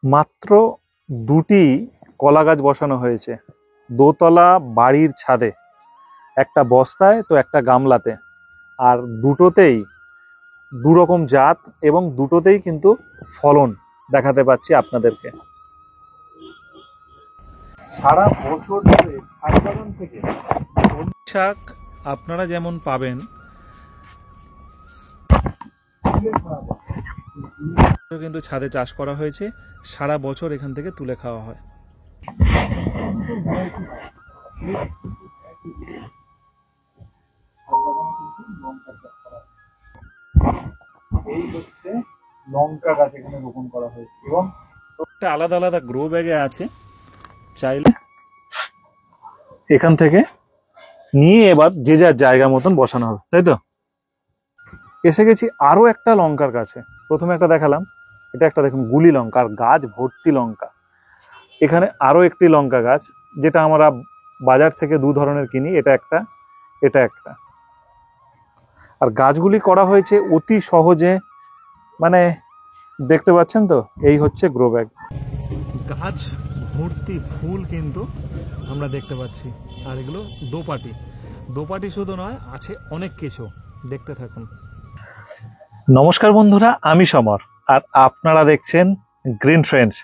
মাত্র দুটি কলা গাছ বসানো হয়েছে দোতলা বাড়ির ছাদে, একটা বস্তায় তো একটা গামলাতে, আর দুটোতেই দুরকম জাত এবং দুটোতেই কিন্তু ফলন দেখাতে পাচ্ছি আপনাদেরকে। সারা বছর ধরে ছাদ বাগান থেকে শাক আপনারা যেমন পাবেন কিন্তু ছাদে চাষ করা হয়েছে, সারা বছর এখান থেকে তুলে খাওয়া হয়। এই হচ্ছে লঙ্কা গাছ এখানে রোপণ করা হয়েছে এবং একটা আলাদা আলাদা গ্রো ব্যাগে আছে, চাইলে এখান থেকে নিয়ে এবার যে যার জায়গা মতন বসানো হবে, তাই তো। এসে গেছি আরো একটা লঙ্কার কাছে। প্রথমে একটা দেখালাম, এটা একটা দেখুন গুলি লঙ্কা, আর গাছ ভর্তি লঙ্কা। এখানে আরো একটি লঙ্কা গাছ, যেটা আমরা বাজার থেকে দু ধরনের কিনি, এটা একটা এটা একটা। আর গাছগুলি করা হয়েছে অতি সহজে, মানে দেখতে পাচ্ছেন তো, এই হচ্ছে গ্রো ব্যাগ। গাছ ভর্তি ফুল কিন্তু আমরা দেখতে পাচ্ছি, আর এগুলো দোপাটি। দোপাটি শুধু নয়, আছে অনেক কিছু, দেখতে থাকুন। নমস্কার বন্ধুরা, আমি সমর আর আপনারা দেখছেন গ্রিন ফ্রেন্ডস।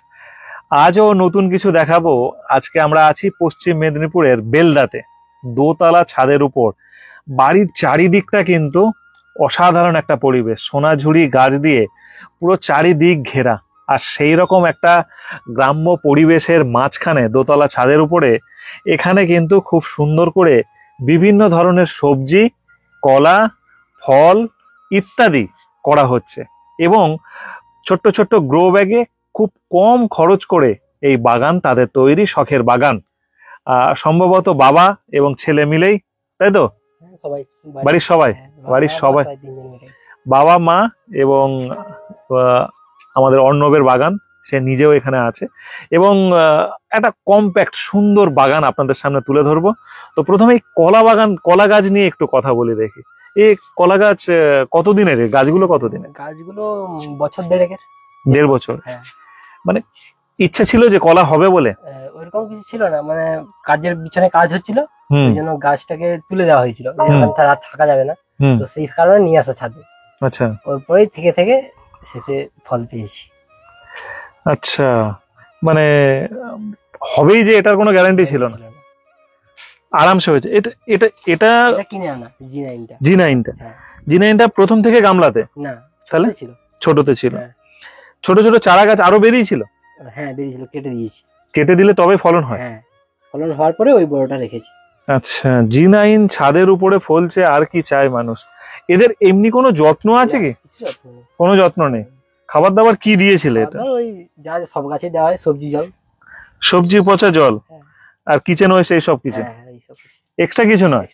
আজও নতুন কিছু দেখাবো। আজকে আমরা আছি পশ্চিম মেদিনীপুরের বেলদাতে, দোতলা ছাদের উপর। বাড়ির চারিদিকটা কিন্তু অসাধারণ একটা পরিবেশ, সোনাঝুরি গাছ দিয়ে পুরো চারিদিক ঘেরা। আর সেই রকম একটা গ্রাম্য পরিবেশের মাঝখানে দোতলা ছাদের উপরে এখানে কিন্তু খুব সুন্দর করে বিভিন্ন ধরনের সবজি, কলা, ফল ইত্যাদি করা হচ্ছে। এবং ছোট্ট ছোট্ট গ্রো ব্যাগে খুব কম খরচ করে এই বাগান তাদের তৈরি, শখের বাগান। সম্ভবত বাবা এবং ছেলে মিলেই, তাই তো? বাড়ির সবাই, বাবা মা এবং আমাদের অর্ণবের বাগান, সে নিজেও এখানে আছে। এবং একটা কম্প্যাক্ট সুন্দর বাগান আপনাদের সামনে তুলে ধরবো। তো প্রথমে এই কলা গাছ নিয়ে একটু কথা বলি দেখি। এই কলা গাছ কতদিনের? গাছগুলো কতদিনের? গাছগুলো বছর দেড়েকের। 1.5 বছর? মানে ইচ্ছা ছিল যে কলা হবে বলে? ওইরকম কিছু ছিল না, মানে কাজের পিছনে কাজ হচ্ছিল, ওই জন্য গাছটাকে তুলে দেওয়া হয়েছিল, রাত থাকা যাবে না, তো সেই কারণে নিয়ে আসা ছাদে। আচ্ছা, ওরপরেই থেকে থেকে শেষে ফল পেয়েছি। আচ্ছা, মানে হবেই যে এটার কোনো গ্যারান্টি ছিল না, আরামসে হয়েছে। এটা এটা এটা কিনে আনা জি9টা প্রথম থেকে গামলাতে না, তাহলে ছিল, ছোটতে ছিল। ছোট ছোট চারা গাছ আরো বেরিয়েছিল? হ্যাঁ বেরিয়েছিল, কেটে দিয়েছি। কেটে দিলে তবে ফলন হয়? হ্যাঁ, ফলন হওয়ার পরে ওই বড়টা রেখেছি। আচ্ছা, জি9 ছাদের উপরে ফলছে, আর কি চায় মানুষ। এদের এমনি কোনো যত্ন আছে কি? কোনো যত্ন নেই। খাবার দাবার কি দিয়েছিলে এটা? ওই যা সব গাছে দেওয়া হয়, সবজি জল, সবজি পচা জল, আর কিচেন ওয়েস্ট, এই সব কিছু, এক্সট্রা কিছু নয়।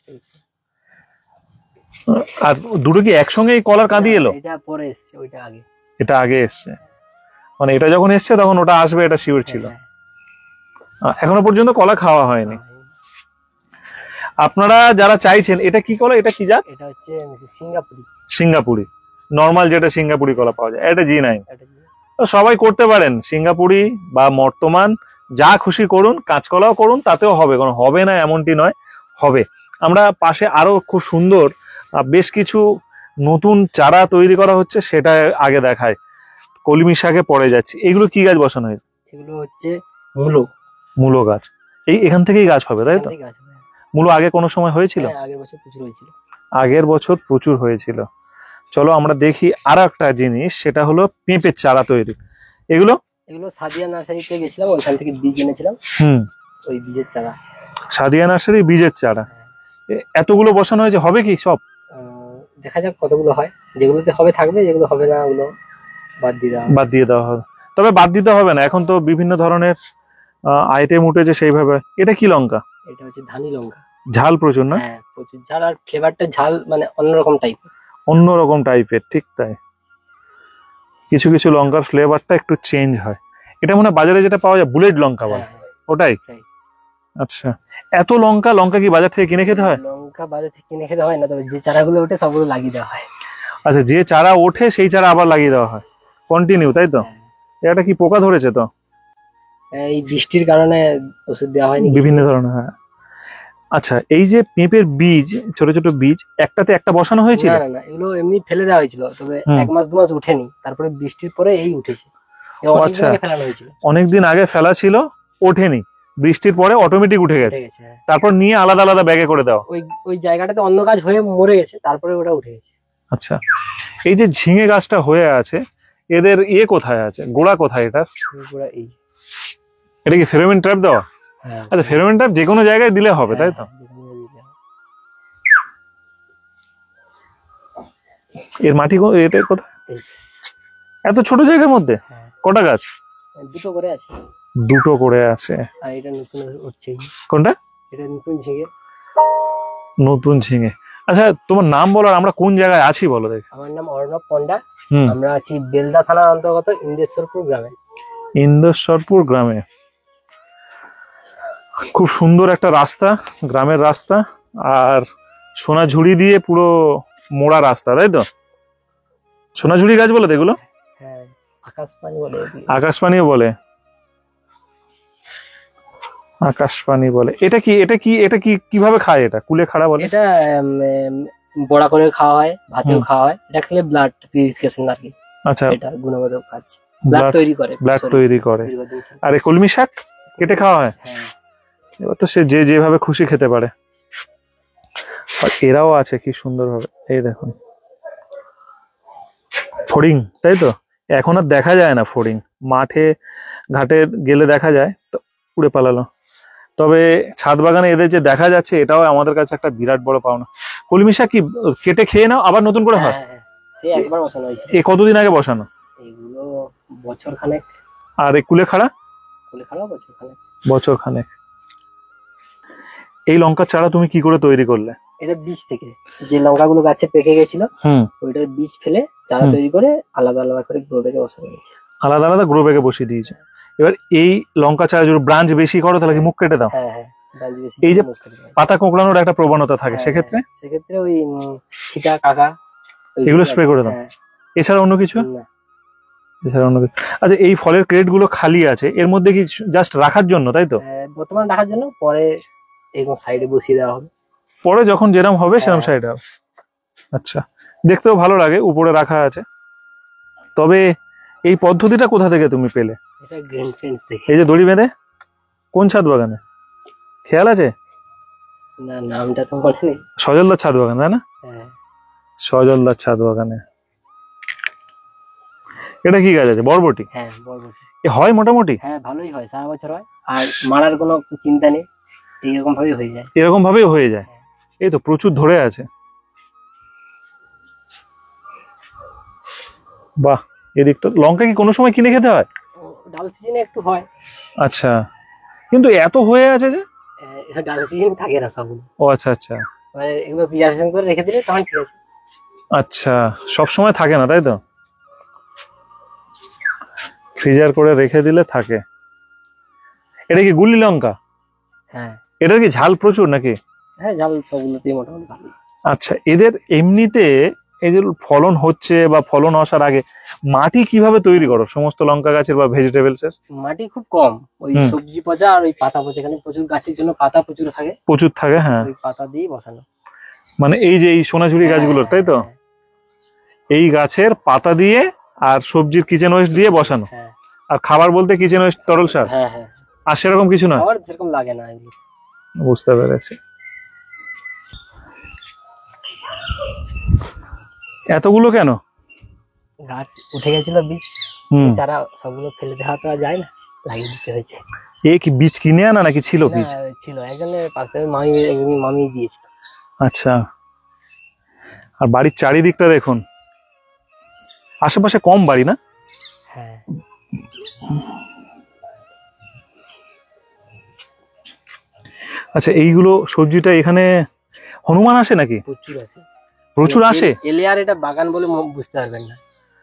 আর দুটো কি একসঙ্গে এই কলার কাঁদি এলো? এটা পরে এসছে, ওইটা আগে। এটা আগে এসছে, মানে এটা যখন এসছে তখন ওটা আসবে, এটা শিওর ছিল। এখনো পর্যন্ত কলা খাওয়া হয়নি। আপনারা যারা চাইছেন, এটা কি কলা, এটা কি জাত? এটা হচ্ছে সিঙ্গাপুরি। সিঙ্গাপুরি, নরমাল যেটা সিঙ্গাপুরি কলা পাওয়া যায়, এটা জি9। সবাই করতে পারেন, সিঙ্গাপুরি বা বর্তমান যা খুশি করুন, কাঁচকলাও করুন, তাতেও হবে, কোনো হবে না এমনটি নয়, হবে। আমরা পাশে আরো খুব সুন্দর বেশ কিছু নতুন চারা তৈরি করা হচ্ছে, সেটা আগে দেখায়। কলমি শাকে পড়ে যাচ্ছে। এগুলো কি গাছ বসানো হয়েছে? এগুলো হচ্ছে মূলো গাছ। এখান থেকেই গাছ হবে, তাই তো? মূলো আগে কোনো সময় হয়েছিল? আগের বছর প্রচুর হয়েছিল। চলো আমরা দেখি আর একটা জিনিস, সেটা হলো পেঁপের চারা তৈরি। এগুলো সাদিয়া নার্সারিতে গেছিলাম, ওখান থেকে বীজ এনেছিলাম। ওই বীজের চারা, সাদিয়া নার্সারি বীজের চারা। এতগুলো বসানো হয়েছে, হবে কি সব? দেখা যাক কতগুলো হয়। যেগুলোতে হবে থাকবে, যেগুলো হবে না ওগুলো বাদ দিয়ে দেওয়া হবে। তবে বাদ দিতে হবে না, এখন তো বিভিন্ন ধরনের আইটেম উঠেছে সেইভাবে। এটা কি লঙ্কা? এটা হচ্ছে ধানি লঙ্কা। ঝাল প্রচুর না? হ্যাঁ প্রচুর ঝাল, আর ফ্লেভারটা ঝাল, মানে অন্যরকম টাইপের। ঠিক তাই, কিছু কিছু লঙ্কার ফ্লেভারটা একটু চেঞ্জ হয়। এটা মনে হয় বাজারে যেটা পাওয়া যায় বুলেট লঙ্কা বলে, ওটাই? আচ্ছা, এত লঙ্কা কি বাজার থেকে কিনে খেতে হয়? লঙ্কা বাজার থেকে কিনে খেতে হয় না, তবে যে চারাগুলো ওঠে সবগুলো লাগিয়ে দেওয়া হয়। আচ্ছা, যে চারা ওঠে সেই চারা আবার লাগিয়ে দেওয়া হয় কন্টিনিউ, তাই তো? এটা কি পোকা ধরেছে তো? এই বৃষ্টির কারণে ওষুধ দেওয়া হয়নি কিছু। বিভিন্ন ধরনের, হ্যাঁ। আচ্ছা, এই যে পেঁপের বীজ, ছোট ছোট বীজ, একটাতে একটা বসানো হয়েছিল? না না না, এগুলো এমনি ফেলে দেওয়া হয়েছিল, তবে হুম। 1 মাস 2 মাস উঠেনি, তারপরে বৃষ্টির পরে এই উঠেছে। এ অনেকদিন আচ্ছা। আগে ফেলানো হয়েছিল, অনেকদিন আগে ফেলা ছিল, ওঠেনি, বৃষ্টির পরে অটোমেটিক উঠে গেছে, উঠে গেছে। হ্যাঁ। তারপর নিয়ে আলাদা আলাদা ব্যাগে করে দাও। ওই ওই জায়গাটাতে অন্য গাছ হয়ে মরে গেছে, তারপরে ওটা উঠে গেছে। আচ্ছা, এই যে ঝিঙে গাছটা হয়ে আছে, এদের কোথায় আছে, গোড়া কোথায় এটা? পুরো এই। এটা কি ফেরোমন ট্র্যাপ দেওয়া? হ্যাঁ। আচ্ছা, ফেরোমন ট্র্যাপ যে কোনো জায়গায় দিলে হবে, তাই তো? এর মাটি এটা কোথায়? এই। এত ছোট জায়গার মধ্যে হ্যাঁ। কটা গাছ? 2টো করে আছে। দুটো করে আছে। আর এটা নতুন উঠছে। কোনটা? এটা নতুন ঝিঙে। নতুন ঝিঙে। আচ্ছা, তোমার নাম বলো, আর আমরা কোন জায়গায় আছি বলো দেখি। আমার নাম অর্ণব পণ্ডা। হুম। আমরা আছি বেলদা থানার অন্তর্গত ইন্দেশ্বরপুর গ্রামে। ইন্দেশ্বরপুর গ্রামে। খুব সুন্দর একটা রাস্তা, গ্রামের রাস্তা, আর সোনাঝুরি দিয়ে পুরো মোড়া রাস্তা, তাই তো? সোনাঝুরি গাছ বলে তো এগুলো? হ্যাঁ, আকাশপানি বলে এগুলো। আকাশপানিও বলে, আকাশপানি বলে। এটা কি কিভাবে খায়? এটা কুলে খাড়া বলে? এটা বড়া করে খাওয়া হয়, ভাতেও খাওয়া হয়। এটা খেলে ব্লাড পিউরিফিকেশন আর কি। আচ্ছা, এটা গুণগত কাজ, ব্লাড তৈরি করে, ব্লাড শরীরে তৈরি করে। দীর্ঘদিন খেলে। আর এই কলমি শাক কেটে খাওয়া হয়? হ্যাঁ। এবার তো সে যেভাবে খুশি খেতে পারে। আর এরাও আছে কি সুন্দর ভাবে, এই দেখুন ফড়িং, তাই তো? এখন আর দেখা যায় না ফড়িং, মাঠে ঘাটে গেলে দেখা যায়, তো উড়ে পালালো। তবে ছাদ বাগানে এদের যে দেখা যাচ্ছে, এটাও আমাদের কাছে একটা বিরাট বড় পাওনা। কলমি শাক কি কেটে খেয়ে নাও আবার নতুন করে হয়? হ্যাঁ, হ্যাঁ, সেই একবার বসানো হয়েছিল। কতদিন আগে বসানো? এগুলো বছর খানেক। আর এই কুলে খাড়া? কুলে খাওয়া বছর খানেক। বছর খানেক। এই লঙ্কার চারা তুমি কি করে তৈরি করলে? এটা বীজ থেকে, যে লঙ্কাগুলো গাছে পেকে গেছিল, হুম। ওইটার বীজ ফেলে চারা তৈরি করে আলাদা আলাদা করে গ্রো ব্যাগে বসানো হয়েছে। আলাদা আলাদা গ্রো ব্যাগে বসিয়ে দিয়েছে। এবার এই লঙ্কা চারা যদি ব্রাঞ্চ বেশি করো, তাহলে কি মুখ কেটে দাও? হ্যাঁ, হ্যাঁ, ডাল বেশি এই যে মুখ কেটে দেয়। পাতা কোঁকড়ানোর একটা প্রবণতা থাকে, হ্যাঁ, সেক্ষেত্রে সেক্ষেত্রে ওই ছিটা কাকা এগুলো স্প্রে করে দাও। হ্যাঁ। এছাড়া অন্য কিছু? না। এছাড়া অন্য কিছু? আচ্ছা, এই ফলের ক্রেট গুলো খালি আছে, এর মধ্যে কি জাস্ট রাখার জন্য, তাই তো? বর্তমানে রাখার জন্য, পরে এরকম সাইডে বসিয়ে দেওয়া হবে। পরে যখন যেরকম হবে সেরকম হ্যাঁ। সাইডে হবে। আচ্ছা, দেখতেও ভালো লাগে, উপরে রাখা আছে। তবে এই পদ্ধতিটা কোথা থেকে তুমি পেলে? এটা গ্রিন ফ্রেন্ডস থেকে। এই যে দড়ি বেঁধে, কোন ছাদ বাগানে খেয়াল আছে? না, নামটা তো মনে নেই। সজলদার ছাদ বাগান, তাই না? হ্যাঁ। সজলদার ছাদ বাগানে। এটা কি গাছ আছে? বরবটি? হ্যাঁ, বরবটি। এ হয় মোটামুটি? হ্যাঁ, ভালোই হয়, সারা বছর হয়। আর মারার কোনো চিন্তা নেই, এইরকম ভাবেই হয়ে যায়। এরকম ভাবেই হয়ে যায়। এই তো প্রচুর ধরে আছে। বাহ, এদিকটা লঙ্কা কি কোনো সময় কিনে খেতে হয়? ডাল সিজনে একটু হয়। আচ্ছা, কিন্তু এত হয়ে আছে যে? ডাল সিজন থাকে না সবগুলো, ও আচ্ছা আচ্ছা মানে এগুলো প্রিজারভেশন করে রেখে দিলে তখন ঠিক আছে। আচ্ছা, সব সময় থাকে না, তাই তো? ফ্রিজার করে রেখে দিলে থাকে। এটা কি গুলি লঙ্কা? হ্যাঁ। এটার কি ঝাল প্রচুর নাকি? হ্যাঁ, ডাল সবগুলোতেই মোটামুটি ভালো। আচ্ছা, এদের এমনিতে এই যে ফলন হচ্ছে বা ফলন আসার আগে মাটি কিভাবে তৈরি করো সমস্ত লঙ্কা গাছের বা ভেজিটেবলস এর? মাটি খুব কম, ওই হুম। সবজি পচা আর ওই পাতা পচা, এখানে প্রচুর গাছের জন্য পাতা প্রচুর থাকে, প্রচুর থাকে, হ্যাঁ। ওই পাতা দিয়ে বসানো। মানে এই যে এই সোনাঝুরি গাছগুলোর, তাই তো? হ্যাঁ, এই গাছের পাতা দিয়ে আর সবজির কিচেন ওয়েস্ট দিয়ে বসানো। হ্যাঁ, আর খাবার বলতে কিচেন ওয়েস্ট, তরল সার, হ্যাঁ, হ্যাঁ। আর সেরকম কিছু না? খাবার সেরকম লাগে না এগুলো। বুঝতে পেরেছি। এতগুলো কেন? গাছ উঠে গেছিল বীজ, হুম। চারা সবগুলো ফেলে দেওয়া তো আর যায় না, লাগিয়ে দিতে হয়েছে। এ কি বীজ কিনে আনা নাকি ছিল না, বীজ? ছিল একজনের পাশে, একজন মামি দিয়েছিল। আচ্ছা, আর বাড়ির চারিদিকটা দেখুন, আশেপাশে কম বাড়ি না? হ্যাঁ। আচ্ছা, এইগুলো সবজিটা এখানে হনুমান আসে নাকি? প্রচুর আছে, প্রচুর আসে? এলে আর এটা বাগান বলে বুঝতে পারবেন না।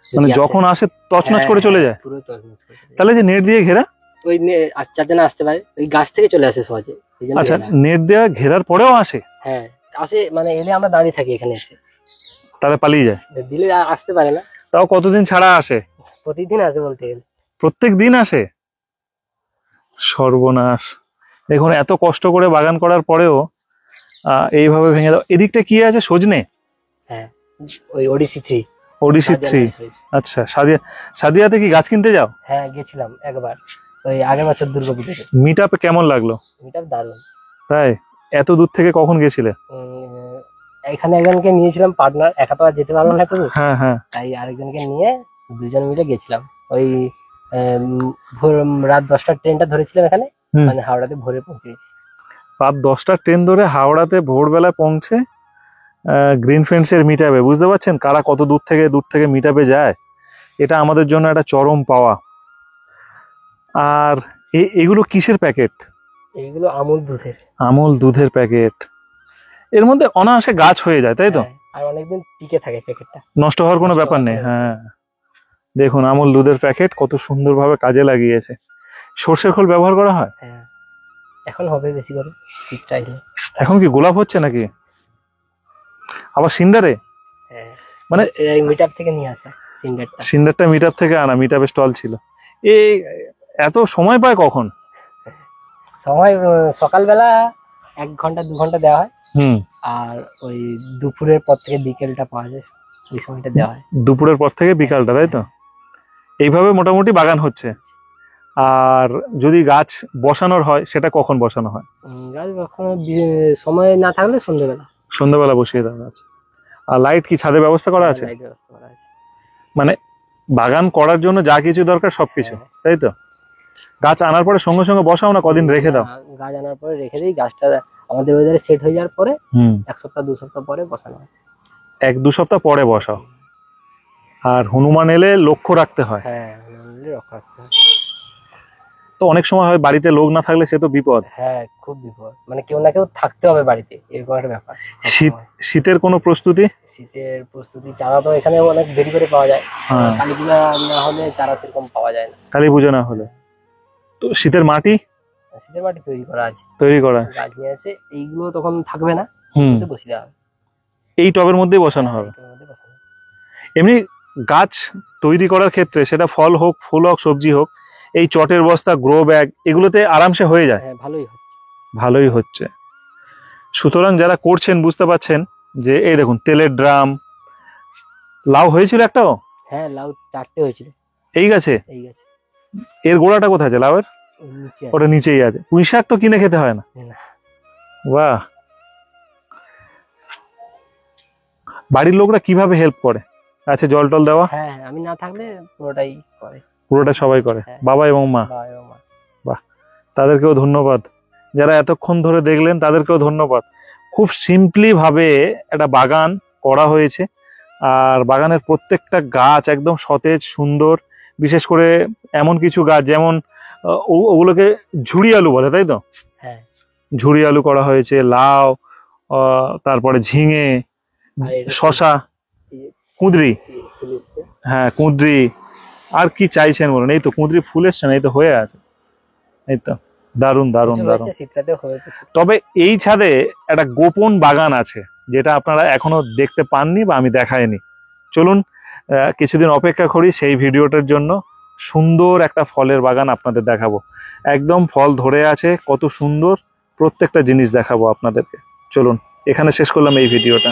মানে যদি আসে। যখন আসে তছনছ হ্যাঁ, করে চলে যায়? পুরো তছনছ করে চলে যায়। তাহলে যে নেট দিয়ে ঘেরা? ওই যাতে না আসতে পারে, ওই গাছ থেকে চলে আসে সহজে, এই জন্য আচ্ছা, ঘেরা। নেট দেওয়া ঘেরার পরেও আসে? হ্যাঁ, আসে, মানে এলে আমরা দাঁড়িয়ে থাকি এখানে এসে, তাহলে পালিয়ে যায়? দিলে আর আসতে পারে না। তাও কতদিন ছাড়া আসে? প্রতিদিন আসে বলতে গেলে। প্রত্যেক দিন আসে? সর্বনাশ, দেখুন এত কষ্ট করে বাগান করার পরেও এইভাবে ভেঙে দাও। এদিকটা কি আছে, সজনে? হ্যাঁ, ওই ওডিসি 3। ওডিসি 3। আচ্ছা, সাদিয়াতে কি গাছ কিনতে যাও? হ্যাঁ, গেছিলাম একবার, ওই আগের বছর দুর্গাপুজোতে। মিট আপে কেমন লাগলো? এটা দারুণ। তাই? এত দূর থেকে কখন গেছিলে? এখানে একজনকে নিয়েছিলাম পার্টনার, একা তো আর যেতে পারবো না তো। হ্যাঁ হ্যাঁ। তাই আরেকজনকে নিয়ে দুজন মিলে গেছিলাম। ওই রাত 10টার ট্রেনটা ধরেছিলাম এখানে, মানে হাওড়াতে ভোরে পৌঁছে গেছি। রাত 10টার ট্রেন ধরে হাওড়াতে ভোরবেলা পৌঁছে গ্রিন ফ্রেন্ডসের মিট আপে। বুঝতে পারছেন কারা কত দূর থেকে মিট আপে যায়? এটা আমাদের জন্য একটা চরম পাওয়া। আর এগুলো কিসের প্যাকেট? এইগুলো আমুল দুধের। আমুল দুধের প্যাকেট। এর মধ্যে অনায়াসে গাছ হয়ে যায়, তাই তো? আর অনেকদিন টিকে থাকে প্যাকেটটা, নষ্ট হওয়ার কোনো ব্যাপার নেই। হ্যাঁ, দেখুন আমুল দুধের প্যাকেট কত সুন্দরভাবে কাজে লাগিয়েছে। সর্ষের খোল ব্যবহার করা হয়? হ্যাঁ, এখন হবে বেশি করে শীতটা এলে। এখন কি গোলাপ হচ্ছে নাকি আবার সিন্ডারে? হ্যাঁ, মানে এই মিট আপ থেকে নিয়ে আসা সিন্ডারটা মিট আপ থেকে আনা, মিট আপে স্টল ছিল। এই এত সময় পায় কখন? সময় সকালবেলা 1 ঘন্টা 2 ঘন্টা দেওয়া হয়। আর ওই দুপুরের পর থেকে বিকেলটা পাওয়া যায়, ওই সময়টা দেওয়া হয়। দুপুরের পর থেকে বিকালটা, তাই তো? এইভাবে মোটামুটি বাগান হচ্ছে। আর যদি গাছ বসানোর হয় সেটা কখন বসানো হয়? গাছ কখনো সময় না থাকলে সন্ধ্যেবেলা বসিয়ে দেওয়া আছে। আর লাইট কি ছাদে ব্যবস্থা করা আছে? লাইট ব্যবস্থা করা আছে। মানে বাগান করার জন্য যা কিছু দরকার সবকিছু, তাই তো? গাছ আনার পরে সঙ্গে সঙ্গে বসাও না কদিন রেখে দাও? গাছ আনার পরে রেখে দিই, গাছটা আমাদের ওয়েদারে সেট হয়ে যাওয়ার পরে 1 সপ্তাহ 2 সপ্তাহ পরে বসানো হয়। 1-2 সপ্তাহ পরে বসাও। আর হনুমান এলে লক্ষ্য রাখতে হয়। হ্যাঁ, হনুমান এলে লক্ষ্য রাখতে হয়। তো অনেক সময় হয় বাড়িতে লোক না থাকলে সে তো বিপদ। হ্যাঁ, খুব বিপদ, মানে কেউ না কেউ থাকতে হবে বাড়িতে, এরকম একটা ব্যাপার। শীতের কোনো প্রস্তুতি? শীতের প্রস্তুতি চারা তো এখানে অনেক দেরি করে পাওয়া যায়। কালী পূজা না হলে চারা সেরকম পাওয়া যায় না। কালী পূজা না হলে তো শীতের মাটি তৈরি করা আছে। গাছ নিয়ে আসে, এইগুলো তখন থাকবে না, বসিয়ে দেওয়া হবে। এই টবের মধ্যেই বসানো হবে। এমনি গাছ তৈরি করার ক্ষেত্রে সেটা ফল হোক, ফুল হোক, সবজি হোক, এই চটের বস্তা, গ্রো ব্যাগ এগুলোতে আরামসে হয়ে যায়। ভালোই হচ্ছে। সুতরাং যারা করছেন বুঝতে পারছেন যে এই দেখুন তেলের ড্রাম। লাউ হয়েছিল একটাও? হ্যাঁ, লাউ 4টে হয়েছিল। এই গাছে? এর গোড়াটা কোথায় আছে লাউয়ের? ওটা নিচেই আছে। পুঁই শাক তো কিনে খেতে হয় না। বাহ, বাড়ির লোকরা কিভাবে হেল্প করে? আছে জল টল দেওয়া? হ্যাঁ, আমি না থাকলে পুরোটাই করে। পুরোটা সবাই করে, বাবা এবং মা। বাহ, তাদেরকেও ধন্যবাদ। যারা এতক্ষণ ধরে দেখলেন তাদেরকেও ধন্যবাদ। খুব সিম্পলি ভাবে একটা বাগান করা হয়েছে। আর বাগানের প্রত্যেকটা গাছ একদম সতেজ সুন্দর। বিশেষ করে এমন কিছু গাছ যেমন ওগুলোকে ঝুড়ি আলু বলে, তাই তো? হ্যাঁ, ঝুড়ি আলু করা হয়েছে, লাউ, তারপরে ঝিঙে, শশা, কুঁদরি। হ্যাঁ, কুঁদরি। আর কি চাইছেন বলুন? এই তো কুঁদরি ফুল এসছে না, এই তো হয়ে আছে। এই তো দারুণ দারুণ দারুণ। তবে এই ছাদে একটা গোপন বাগান আছে যেটা আপনারা এখনো দেখতে পাননি বা আমি দেখাইনি। চলুন কিছুদিন অপেক্ষা করি সেই ভিডিওটার জন্য। সুন্দর একটা ফলের বাগান আপনাদের দেখাবো, একদম ফল ধরে আছে, কত সুন্দর প্রত্যেকটা জিনিস দেখাবো আপনাদেরকে। চলুন এখানে শেষ করলাম এই ভিডিওটা।